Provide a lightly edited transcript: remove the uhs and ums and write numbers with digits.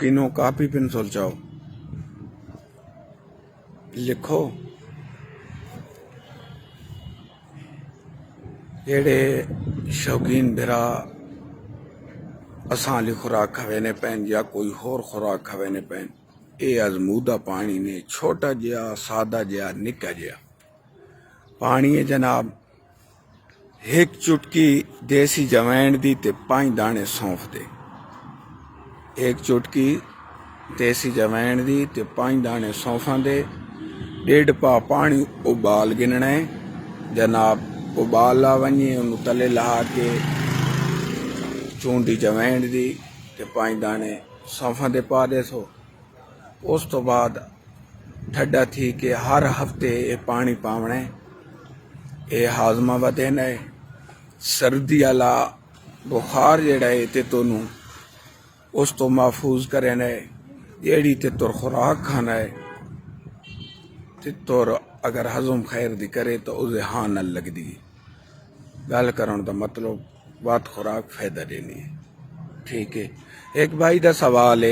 شوقینوں copy pencil چاہو لکھو جڑے شوقین بھرا اساں لی خوراک کھوینے پین یا کوئی ہور خوراک کھوینے پین اے ازمودہ پانی نے چھوٹا جہا سادہ جہا نکا جہا پانی ہے جناب ایک چٹکی دیسی جوائن دی تے 5 دانے سونف دے ایک چٹکی دیسی جوائن دی تے 5 دانے سونفاں دے 1.5 پا پانی ابال گننا ہے جناب ابال لا ونجے انہوں تلے لا کے چونڈی جوائن دی تے 5 دانے سونفاں دے پا دے سو اس تو بعد ٹھڈا تھی کہ ہر ہفتے یہ پانی پاونا ہے یہ ہاضمہ ودینا ہے سردی والا بخار جڑا ہے تے تونوں اس تو محفوظ کرنا ہے جیڑی تے تور خوراک کھانا ہے تے تور اگر ہضم خیر دی کرے تو اسے ہاں نہ لگ دی گل کرن دا مطلب بات خوراک فائدہ دینی ہے ٹھیک ہے ایک بھائی دا سوال ہے